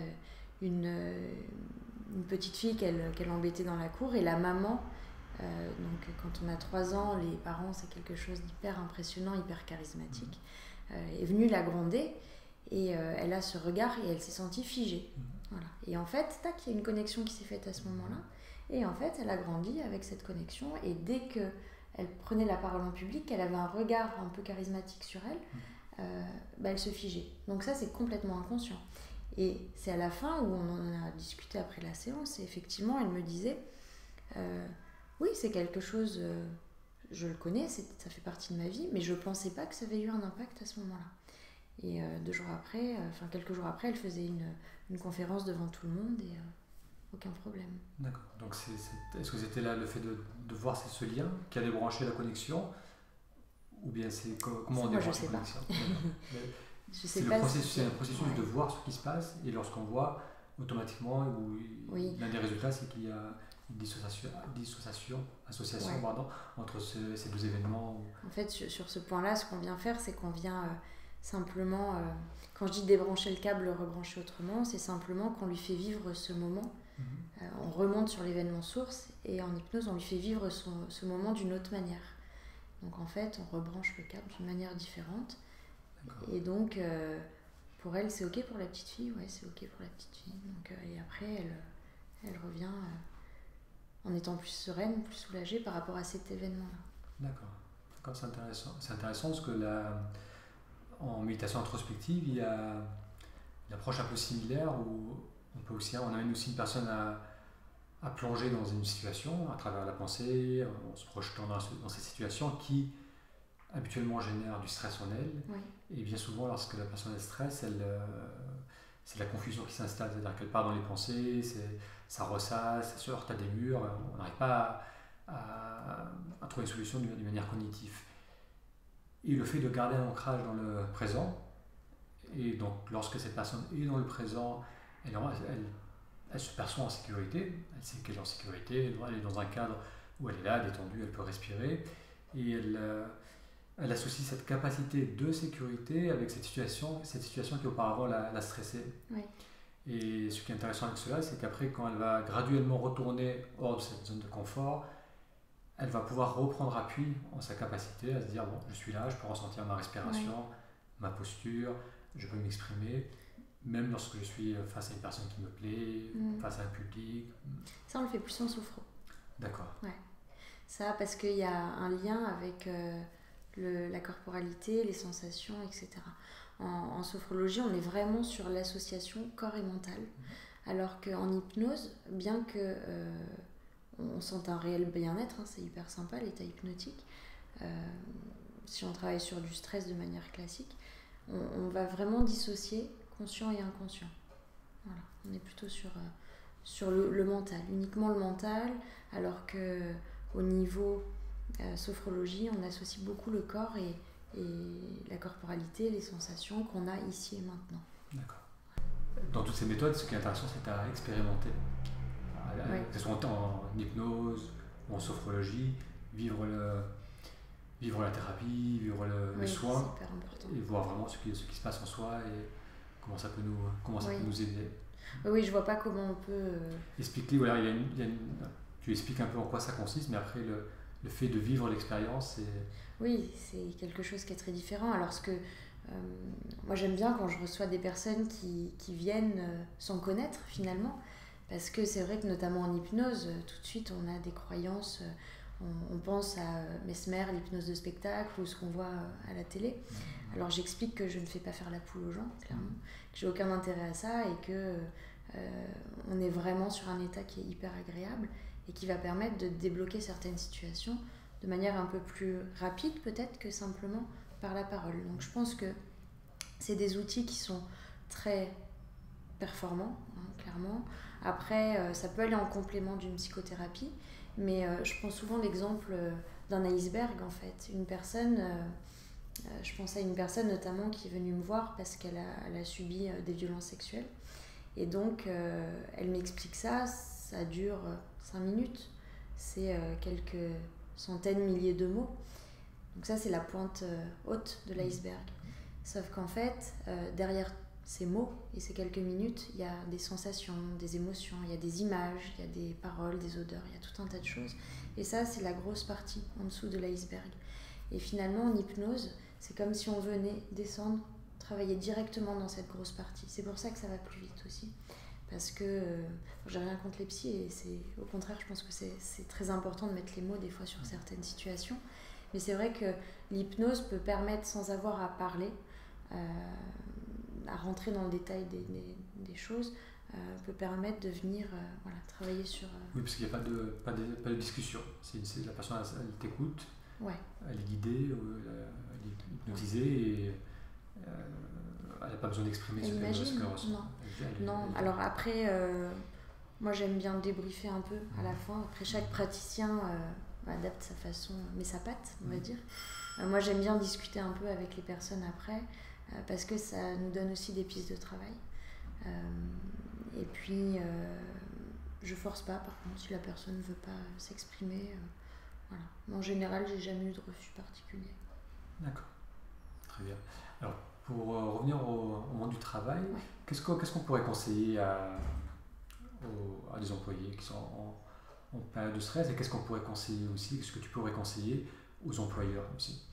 une petite fille qu'elle embêtait dans la cour, et la maman, donc quand on a 3 ans, les parents, c'est quelque chose d'hyper impressionnant, hyper charismatique, est venue la gronder, et elle a ce regard, et elle s'est sentie figée. Voilà. Et en fait, il y a une connexion qui s'est faite à ce moment-là. Et en fait, elle a grandi avec cette connexion. Et dès qu'elle prenait la parole en public, qu'elle avait un regard un peu charismatique sur elle, elle se figeait. Donc ça, c'est complètement inconscient. Et c'est à la fin où on en a discuté après la séance. Et effectivement, elle me disait, oui, c'est quelque chose, je le connais, ça fait partie de ma vie, mais je ne pensais pas que ça avait eu un impact à ce moment-là. Et quelques jours après, elle faisait une conférence devant tout le monde, et aucun problème. D'accord. Donc est-ce que c'était là le fait de voir ce lien qui a débranché la connexion, ou bien c'est comment on débranche la connexion? C'est un processus de voir ce qui se passe, et lorsqu'on voit automatiquement, l'un des résultats, c'est qu'il y a une association entre ces deux événements. En fait, sur ce point-là, ce qu'on vient faire, c'est qu'on vient simplement, quand je dis débrancher le câble, le rebrancher autrement, c'est simplement qu'on lui fait vivre ce moment. On remonte sur l'événement source, et en hypnose, on lui fait vivre ce moment d'une autre manière. Donc en fait, on rebranche le câble d'une manière différente. D'accord. Et donc, pour elle, c'est ok pour la petite fille, ouais, c'est ok pour la petite fille. Donc, et après, elle revient en étant plus sereine, plus soulagée par rapport à cet événement-là. D'accord, c'est intéressant. C'est intéressant parce que en méditation introspective, il y a une approche un peu similaire où on amène aussi une personne à plonger dans une situation à travers la pensée, en se projetant dans cette situation qui habituellement génère du stress en elle. Oui. Et bien souvent, lorsque la personne est stress, c'est la confusion qui s'installe, c'est-à-dire qu'elle part dans les pensées, ça ressasse, ça se heurte à des murs, on n'arrive pas à trouver une solution d'une manière cognitive. Et le fait de garder un ancrage dans le présent, et donc lorsque cette personne est dans le présent, elle se perçoit en sécurité, elle sait qu'elle est en sécurité, elle est dans un cadre où elle est là, détendue, elle peut respirer, et elle associe cette capacité de sécurité avec cette situation qui auparavant la stressait. Oui. Et ce qui est intéressant avec cela, c'est qu'après, quand elle va graduellement retourner hors de cette zone de confort, elle va pouvoir reprendre appui en sa capacité à se dire bon, je suis là, je peux ressentir ma respiration, ma posture, je peux m'exprimer, même lorsque je suis face à une personne qui me plaît, face à un public. Ça, on le fait plus en sophro. D'accord. Ouais. Ça, parce qu'il y a un lien avec la corporalité, les sensations, etc. En sophrologie, on est vraiment sur l'association corps et mental, alors qu'en hypnose, bien que on sente un réel bien-être, hein, c'est hyper sympa l'état hypnotique. Si on travaille sur du stress de manière classique, on va vraiment dissocier conscient et inconscient. Voilà. On est plutôt sur le mental, uniquement le mental, alors qu'au niveau sophrologie, on associe beaucoup le corps et la corporalité, les sensations qu'on a ici et maintenant. D'accord. Dans toutes ces méthodes, ce qui est intéressant, c'est à expérimenter. Que ce soit en hypnose ou en sophrologie, vivre la thérapie, vivre le soin, et voir vraiment ce qui se passe en soi et comment ça peut nous aider. Oui, je vois pas comment on peut... Expliquer, voilà, tu expliques un peu en quoi ça consiste, mais après le fait de vivre l'expérience, c'est... Oui, c'est quelque chose qui est très différent. Alors moi j'aime bien quand je reçois des personnes qui viennent sans connaître finalement, parce que c'est vrai que notamment en hypnose, tout de suite on a des croyances, on pense à Mesmer, l'hypnose de spectacle ou ce qu'on voit à la télé. Alors j'explique que je ne fais pas faire la poule aux gens, clairement, que j'ai aucun intérêt à ça et que on est vraiment sur un état qui est hyper agréable et qui va permettre de débloquer certaines situations de manière un peu plus rapide peut-être que simplement par la parole. Donc je pense que c'est des outils qui sont très performants, hein, clairement. Après, ça peut aller en complément d'une psychothérapie, mais je prends souvent l'exemple d'un iceberg en fait. Une personne, je pense à une personne notamment qui est venue me voir parce qu'elle a subi des violences sexuelles. Et donc, elle m'explique ça dure 5 minutes, c'est quelques centaines, milliers de mots. Donc ça, c'est la pointe haute de l'iceberg. Sauf qu'en fait, derrière ces mots et ces quelques minutes, il y a des sensations, des émotions, il y a des images, il y a des paroles, des odeurs, il y a tout un tas de choses. Et ça, c'est la grosse partie en dessous de l'iceberg. Et finalement, en hypnose, c'est comme si on venait descendre, travailler directement dans cette grosse partie. C'est pour ça que ça va plus vite aussi. Parce que j'ai rien contre les psys et au contraire, je pense que c'est très important de mettre les mots des fois sur certaines situations. Mais c'est vrai que l'hypnose peut permettre, sans avoir à parler, à rentrer dans le détail des choses, peut permettre de venir travailler sur... Oui, parce qu'il n'y a pas de discussion. C'est la personne, elle t'écoute, elle est guidée, elle est hypnotisée et elle n'a pas besoin d'exprimer ce qu'elle ressent. Non. Alors après, moi j'aime bien débriefer un peu à la fin. Après, chaque praticien adapte sa façon, met sa patte, on va dire. Moi j'aime bien discuter un peu avec les personnes après, parce que ça nous donne aussi des pistes de travail. Et puis, je force pas, par contre, si la personne ne veut pas s'exprimer. Voilà. Mais en général, j'ai jamais eu de refus particulier. D'accord, très bien. Alors, pour revenir au monde du travail, qu'est-ce qu'on pourrait conseiller à des employés qui sont en période de stress, et qu'est-ce qu'on pourrait conseiller aussi, qu'est-ce que tu pourrais conseiller aux employeurs aussi,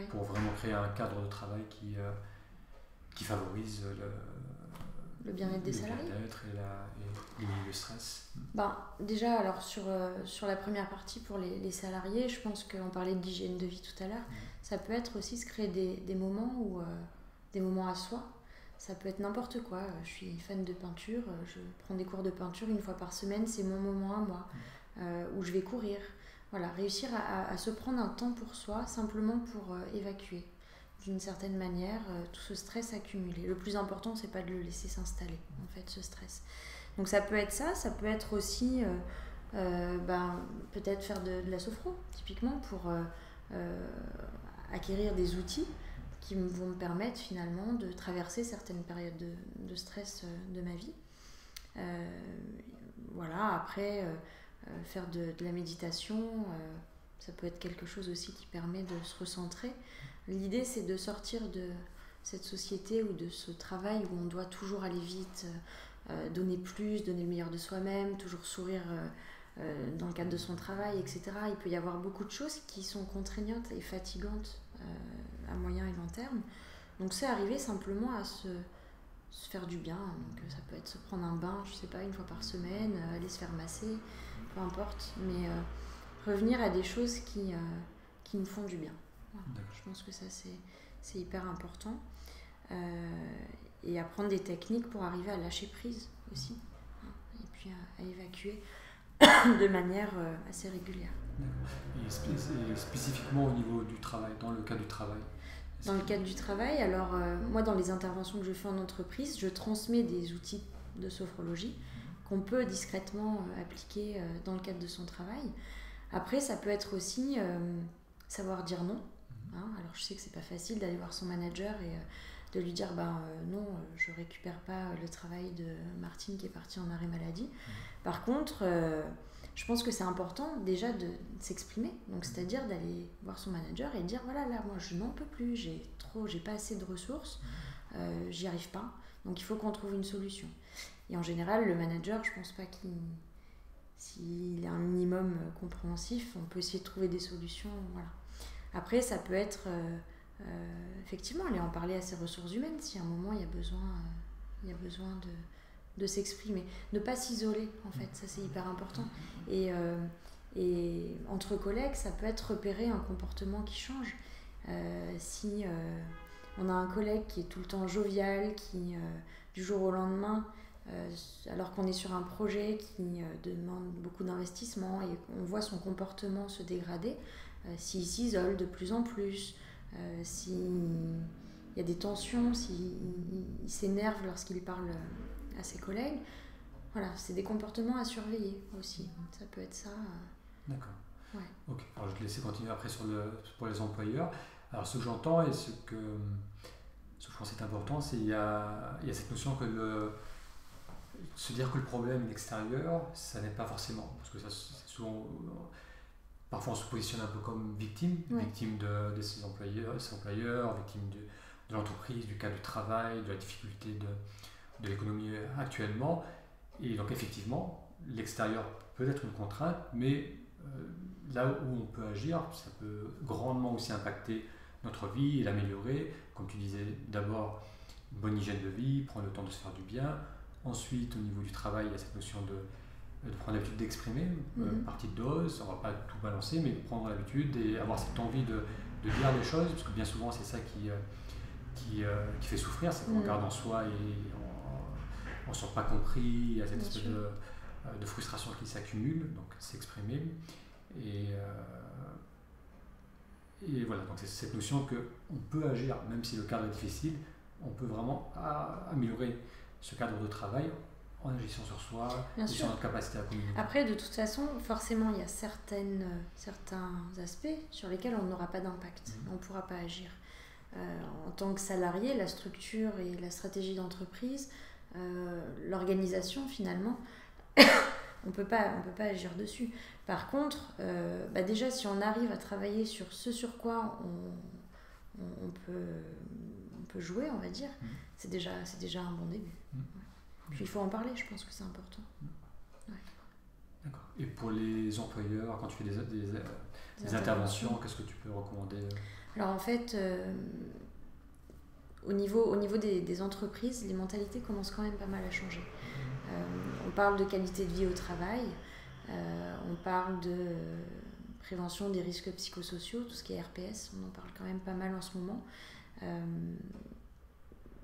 pour vraiment créer un cadre de travail qui favorise le bien-être des salariés, et le stress. Déjà, alors sur la première partie pour les salariés, je pense qu'on parlait d'hygiène de vie tout à l'heure. Ça peut être aussi se créer des moments des moments à soi. Ça peut être n'importe quoi. Je suis fan de peinture, je prends des cours de peinture une fois par semaine, c'est mon moment à moi, où je vais courir. Voilà, réussir à se prendre un temps pour soi, simplement pour évacuer d'une certaine manière tout ce stress accumulé. Le plus important, c'est pas de le laisser s'installer, en fait, ce stress. Donc ça peut être ça peut être aussi peut-être faire de la sophro, typiquement, pour acquérir des outils qui vont me permettre finalement de traverser certaines périodes de stress de ma vie. Après, faire de la méditation, ça peut être quelque chose aussi qui permet de se recentrer. L'idée, c'est de sortir de cette société ou de ce travail où on doit toujours aller vite, donner plus, donner le meilleur de soi-même, toujours sourire dans le cadre de son travail, etc. Il peut y avoir beaucoup de choses qui sont contraignantes et fatigantes à moyen et long terme. Donc c'est arriver simplement à se faire du bien. Donc ça peut être se prendre un bain, je sais pas, une fois par semaine, aller se faire masser, peu importe. Mais revenir à des choses qui nous font du bien. Voilà. Je pense que ça c'est hyper important. Et apprendre des techniques pour arriver à lâcher prise aussi, et puis à évacuer de manière assez régulière. Et spécifiquement au niveau du travail, dans le cadre du travail? Dans le cadre du travail, alors moi dans les interventions que je fais en entreprise, je transmets des outils de sophrologie qu'on peut discrètement appliquer dans le cadre de son travail. Après, ça peut être aussi savoir dire non. Hein. Alors je sais que c'est pas facile d'aller voir son manager et de lui dire non, je récupère pas le travail de Martine qui est partie en arrêt maladie. Par contre, je pense que c'est important déjà de s'exprimer, donc c'est-à-dire d'aller voir son manager et dire voilà, là moi je n'en peux plus, j'ai pas assez de ressources, j'y arrive pas, donc il faut qu'on trouve une solution. Et en général, le manager, je pense pas s'il est un minimum compréhensif, on peut essayer de trouver des solutions, voilà. Après, ça peut être effectivement aller en parler à ses ressources humaines si à un moment il y a besoin de s'exprimer. Ne pas s'isoler, en fait, ça c'est hyper important. Et entre collègues, ça peut être repérer un comportement qui change. Si on a un collègue qui est tout le temps jovial, qui du jour au lendemain, alors qu'on est sur un projet qui demande beaucoup d'investissement et on voit son comportement se dégrader, s'il s'isole de plus en plus, s'il y a des tensions, s'il s'énerve lorsqu'il parle à ses collègues, voilà, c'est des comportements à surveiller aussi. Ça peut être ça. D'accord. Ouais. Ok. Alors je vais te laisser continuer après pour les employeurs. Alors ce que j'entends et ce que je pense est important, c'est qu'il y a cette notion que se dire que le problème est extérieur, ça n'est pas forcément. Parce que ça, c'est souvent. Parfois on se positionne un peu comme victime, victime de ses employeurs, victime de l'entreprise, du cas du travail, de la difficulté de l'économie actuellement. Et donc effectivement, l'extérieur peut être une contrainte, mais là où on peut agir, ça peut grandement aussi impacter notre vie et l'améliorer. Comme tu disais, d'abord une bonne hygiène de vie, prendre le temps de se faire du bien. Ensuite, au niveau du travail, il y a cette notion de prendre l'habitude d'exprimer, petite dose, on ne va pas tout balancer, mais prendre l'habitude et avoir cette envie de dire les choses, parce que bien souvent c'est ça qui fait souffrir, c'est qu'on regarde en soi et on ne se sent pas compris, il y a cette espèce de frustration qui s'accumule, donc s'exprimer. Et voilà, donc c'est cette notion qu'on peut agir, même si le cadre est difficile, on peut vraiment améliorer ce cadre de travail en agissant sur soi et sur notre capacité à communiquer. Après, de toute façon, forcément, il y a certains aspects sur lesquels on n'aura pas d'impact, on ne pourra pas agir. En tant que salarié, la structure et la stratégie d'entreprise, l'organisation finalement, on ne peut pas agir dessus. Par contre, déjà si on arrive à travailler sur ce sur quoi on peut jouer, on va dire, c'est déjà un bon début. Puis il faut en parler, je pense que c'est important. Ouais. D'accord. Et pour les employeurs, quand tu fais des interventions, qu'est-ce que tu peux recommander? Alors en fait, au niveau des entreprises, les mentalités commencent quand même pas mal à changer. On parle de qualité de vie au travail, on parle de prévention des risques psychosociaux, tout ce qui est RPS, on en parle quand même pas mal en ce moment.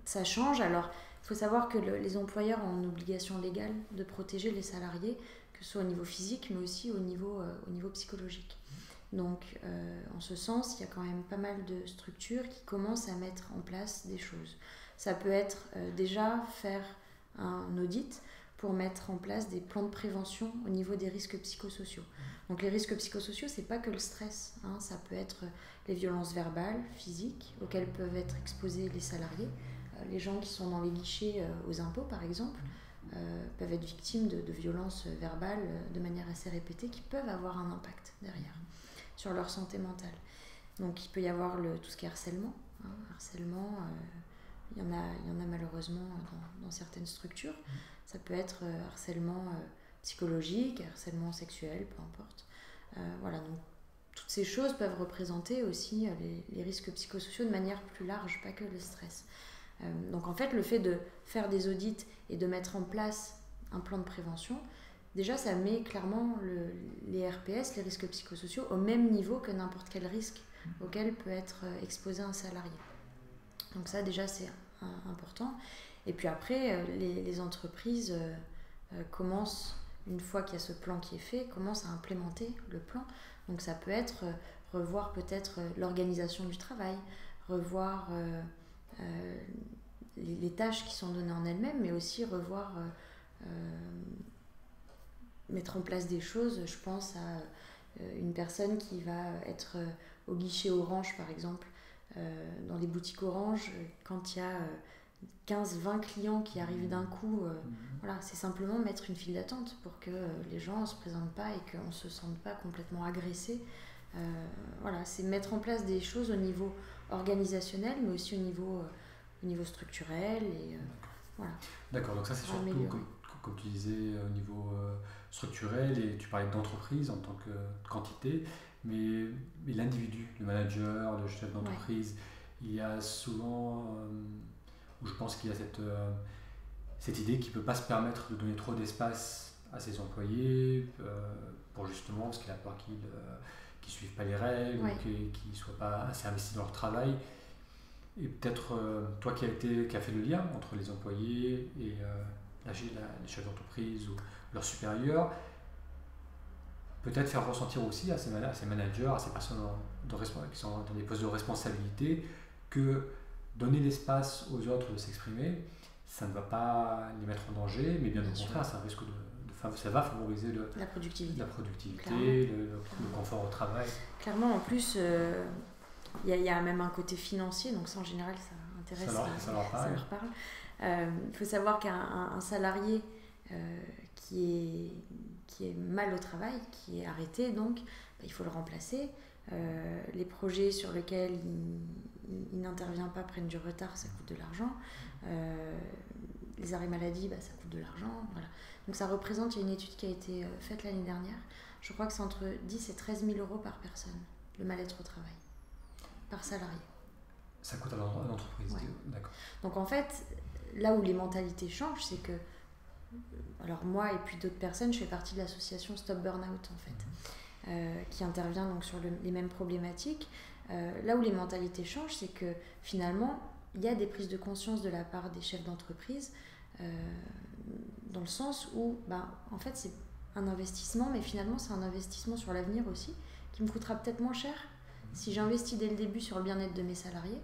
Ça change, alors il faut savoir que les employeurs ont une obligation légale de protéger les salariés, que ce soit au niveau physique, mais aussi au niveau psychologique. Donc, en ce sens, il y a quand même pas mal de structures qui commencent à mettre en place des choses. Ça peut être déjà faire un audit pour mettre en place des plans de prévention au niveau des risques psychosociaux. Donc, les risques psychosociaux, c'est pas que le stress, hein, ça peut être les violences verbales, physiques, auxquelles peuvent être exposés les salariés. Les gens qui sont dans les guichets aux impôts, par exemple, peuvent être victimes de violences verbales de manière assez répétée qui peuvent avoir un impact derrière sur leur santé mentale. Donc il peut y avoir tout ce qui est harcèlement. Harcèlement, il y en a malheureusement dans certaines structures. Ça peut être harcèlement psychologique, harcèlement sexuel, peu importe. Voilà, donc toutes ces choses peuvent représenter aussi les risques psychosociaux de manière plus large, pas que le stress. Donc en fait, le fait de faire des audits et de mettre en place un plan de prévention, déjà ça met clairement les RPS, les risques psychosociaux, au même niveau que n'importe quel risque auquel peut être exposé un salarié. Donc ça déjà c'est important. Et puis après, les entreprises commencent une fois qu'il y a ce plan qui est fait, commence à implémenter le plan. Donc ça peut être revoir peut-être l'organisation du travail, revoir les tâches qui sont données en elles-mêmes, mais aussi revoir, mettre en place des choses. Je pense à une personne qui va être au guichet Orange, par exemple. Dans les boutiques Orange, quand il y a 15-20 clients qui arrivent d'un coup, voilà, c'est simplement mettre une file d'attente pour que les gens ne se présentent pas et qu'on ne se sente pas complètement agressé. Voilà, c'est mettre en place des choses au niveau organisationnel, mais aussi au niveau structurel. Et, voilà. D'accord, donc ça c'est surtout, comme tu disais, au niveau structurel, et tu parlais d'entreprise en tant que quantité, mais l'individu, le manager, le chef d'entreprise, il y a souvent, où je pense qu'il y a cette idée qu'il ne peut pas se permettre de donner trop d'espace à ses employés, pour justement, parce qu'il a peur qu'ils ne suivent pas les règles, ou qu'ils ne soient pas assez investis dans leur travail. Et peut-être toi qui as fait le lien entre les employés et les chefs d'entreprise ou leurs supérieurs, peut-être faire ressentir aussi à ces managers, à ces personnes qui sont dans des postes de responsabilité, que donner l'espace aux autres de s'exprimer, ça ne va pas les mettre en danger, mais bien au contraire, ça risque ça va favoriser la productivité, le confort au travail. Clairement, en plus, il y a même un côté financier, donc ça en général ça intéresse, ça leur parle. Il faut savoir qu'un salarié qui est mal au travail, qui est arrêté, donc il faut le remplacer. Les projets sur lesquels il n'intervient pas prennent du retard, ça coûte de l'argent. Les arrêts maladie, ça coûte de l'argent. Voilà. Donc ça représente, il y a une étude qui a été faite l'année dernière, je crois que c'est entre 10 et 13 000 euros par personne, le mal-être au travail, par salarié. Ça coûte à l'entreprise, d'accord. Donc en fait, là où les mentalités changent, c'est que, alors moi et puis d'autres personnes, je fais partie de l'association Stop Burnout en fait, qui intervient donc sur les mêmes problématiques. Là où les mentalités changent, c'est que finalement, il y a des prises de conscience de la part des chefs d'entreprise, dans le sens où, en fait, c'est un investissement, mais finalement, c'est un investissement sur l'avenir aussi, qui me coûtera peut-être moins cher si j'investis dès le début sur le bien-être de mes salariés,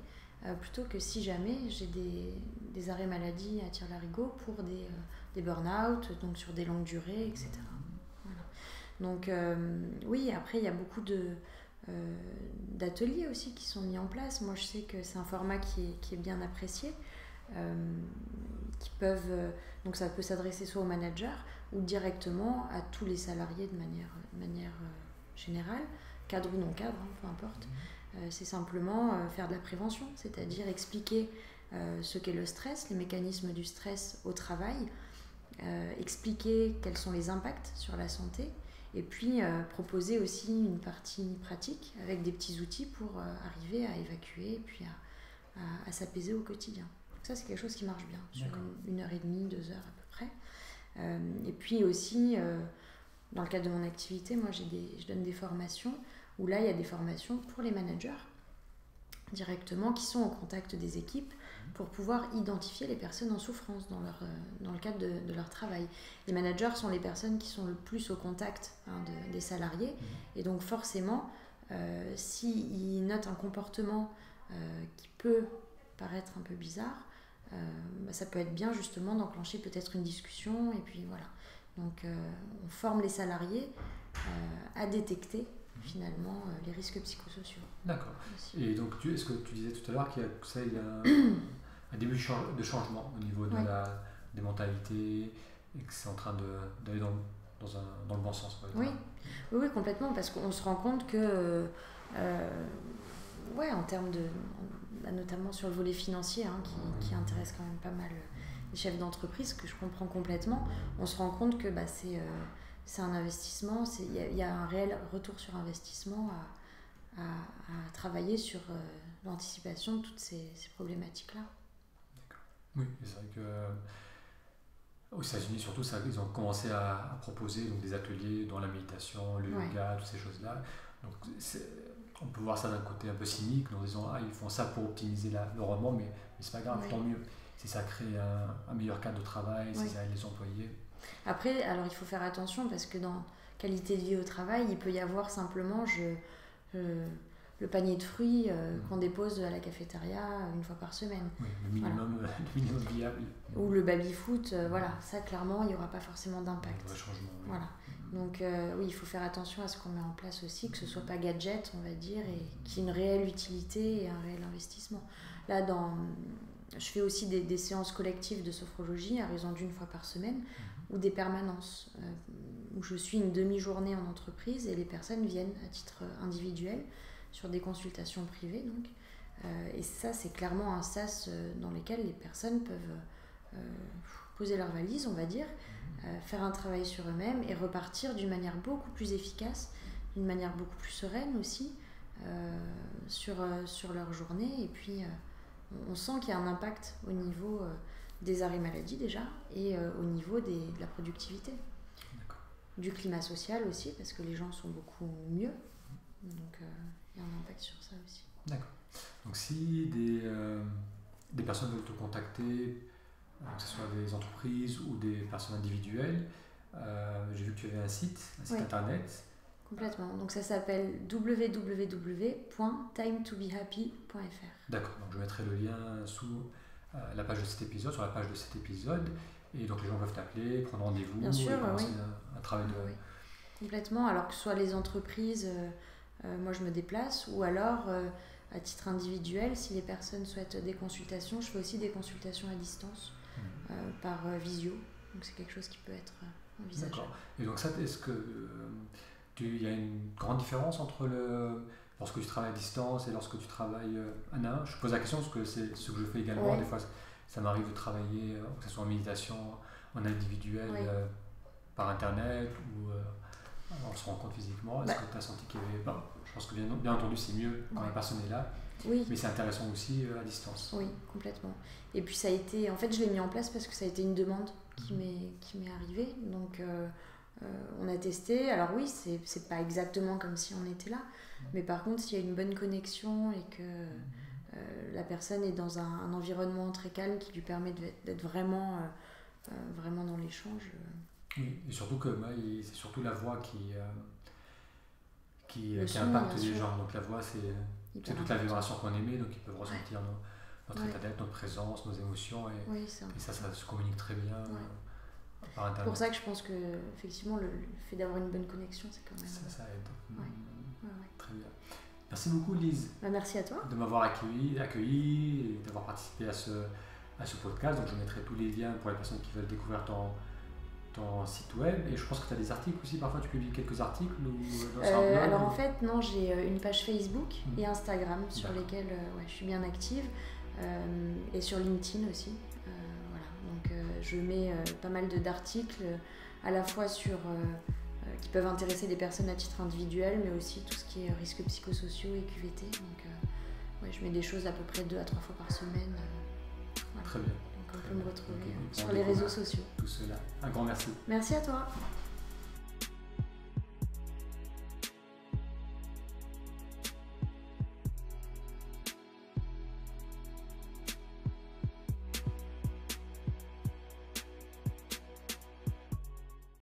plutôt que si jamais j'ai des arrêts maladie à tire-larigot pour des burn-out, donc sur des longues durées, etc. Voilà. Donc, oui, après, il y a beaucoup d'ateliers aussi qui sont mis en place. Moi, je sais que c'est un format qui est bien apprécié, qui peuvent, donc ça peut s'adresser soit aux managers ou directement à tous les salariés de manière générale, cadre ou non cadre, peu importe. C'est simplement faire de la prévention, c'est-à-dire expliquer ce qu'est le stress, les mécanismes du stress au travail, expliquer quels sont les impacts sur la santé, et puis proposer aussi une partie pratique avec des petits outils pour arriver à évacuer et puis à s'apaiser au quotidien. Donc ça, c'est quelque chose qui marche bien, sur 1h30, 2 heures à peu près. Et puis aussi, dans le cadre de mon activité, moi je donne des formations, où là il y a des formations pour les managers directement qui sont au contact des équipes pour pouvoir identifier les personnes en souffrance dans le cadre de leur travail. Les managers sont les personnes qui sont le plus au contact des salariés, et donc forcément, s'ils notent un comportement qui peut paraître un peu bizarre, ça peut être bien justement d'enclencher peut-être une discussion, et puis voilà. Donc on forme les salariés à détecter finalement les risques psychosociaux. D'accord. Aussi. Et donc est-ce que tu disais tout à l'heure qu'il y a un début de changement au niveau des mentalités, et que c'est en train d'aller dans le bon sens, oui, complètement, parce qu'on se rend compte que en termes notamment sur le volet financier, qui intéresse quand même pas mal les chefs d'entreprise, que je comprends complètement, on se rend compte que c'est un investissement, il y a un réel retour sur investissement à travailler sur l'anticipation de toutes ces problématiques-là. D'accord. Oui, c'est vrai que aux États-Unis, surtout, ils ont commencé à proposer donc, des ateliers dans la méditation, le yoga, toutes ces choses-là. Donc, on peut voir ça d'un côté un peu cynique, en disant ils font ça pour optimiser le rendement, mais c'est pas grave, tant mieux. Si ça crée un meilleur cadre de travail, si ça aide les employés. Après, alors il faut faire attention parce que dans qualité de vie au travail, il peut y avoir simplement le panier de fruits qu'on dépose à la cafétéria une fois par semaine. Oui, le minimum, voilà. Le minimum viable. Ou le baby-foot, voilà, ça clairement, il n'y aura pas forcément d'impact. Un changement. Oui. Voilà. Donc oui, il faut faire attention à ce qu'on met en place aussi, que ce ne soit pas gadget, on va dire, et qu'il y ait une réelle utilité et un réel investissement. Là, je fais aussi des séances collectives de sophrologie à raison d'une fois par semaine, ou des permanences, où je suis une demi-journée en entreprise et les personnes viennent à titre individuel sur des consultations privées. Donc. Et ça, c'est clairement un sas dans lequel les personnes peuvent poser leur valise, on va dire, faire un travail sur eux-mêmes et repartir d'une manière beaucoup plus efficace, d'une manière beaucoup plus sereine aussi sur leur journée. Et puis on sent qu'il y a un impact au niveau des arrêts maladie déjà et au niveau de la productivité. D'accord. Du climat social aussi, parce que les gens sont beaucoup mieux. Donc il y a un impact sur ça aussi. D'accord. Donc si des personnes veulent te contacter, que ce soit des entreprises ou des personnes individuelles, j'ai vu que tu avais un site oui. internet. Complètement. Donc ça s'appelle www.timetobehappy.fr. D'accord. Donc je mettrai le lien sous la page de cet épisode, sur la page de cet épisode. Et donc les gens peuvent t'appeler, prendre rendez-vous. Bien sûr, et commencer oui. un travail de... Oui. Complètement. Alors que ce soit les entreprises, moi je me déplace, ou alors à titre individuel, si les personnes souhaitent des consultations, je fais aussi des consultations à distance par visio. Donc c'est quelque chose qui peut être envisageable. D'accord. Et donc ça, est-ce que il y a une grande différence entre lorsque tu travailles à distance et lorsque tu travailles un à un? Je pose la question parce que c'est ce que je fais également. Ouais. Des fois, ça m'arrive de travailler, que ce soit en méditation, en individuel, Ouais. par internet ou on se rencontre physiquement. Est-ce que tu as senti qu'il y avait... Bon, je pense que bien entendu, c'est mieux quand la personne est là. Oui. Mais c'est intéressant aussi à distance. Oui, complètement. Et puis ça a été... En fait, je l'ai mis en place parce que ça a été une demande qui m'est arrivée. Donc, on a testé. Alors oui, c'est pas exactement comme si on était là. Mais par contre, s'il y a une bonne connexion et que la personne est dans un environnement très calme qui lui permet d'être vraiment dans l'échange... Oui, et surtout que c'est surtout la voix qui son, impacte bien les sûr. gens. Donc la voix, c'est toute la vibration qu'on émet, donc ils peuvent ressentir notre état d'être, notre présence, nos émotions, et ça se communique très bien par internet. C'est pour ça que je pense que effectivement le fait d'avoir une bonne connexion, c'est quand même... Ça aide. Ouais. Très bien. Merci beaucoup Lise. Merci à toi. De m'avoir accueilli et d'avoir participé à ce podcast. Donc je mettrai tous les liens pour les personnes qui veulent découvrir ton site web, et je pense que tu as des articles aussi, parfois tu publies quelques articles alors en fait non, j'ai une page Facebook et Instagram sur lesquelles je suis bien active, et sur LinkedIn aussi, voilà. Donc je mets pas mal d'articles à la fois sur qui peuvent intéresser les personnes à titre individuel, mais aussi tout ce qui est risques psychosociaux et QVT, donc je mets des choses à peu près 2 à 3 fois par semaine, voilà. Très bien. On peut me retrouver sur les réseaux sociaux. Tout cela. Un grand merci. Merci à toi.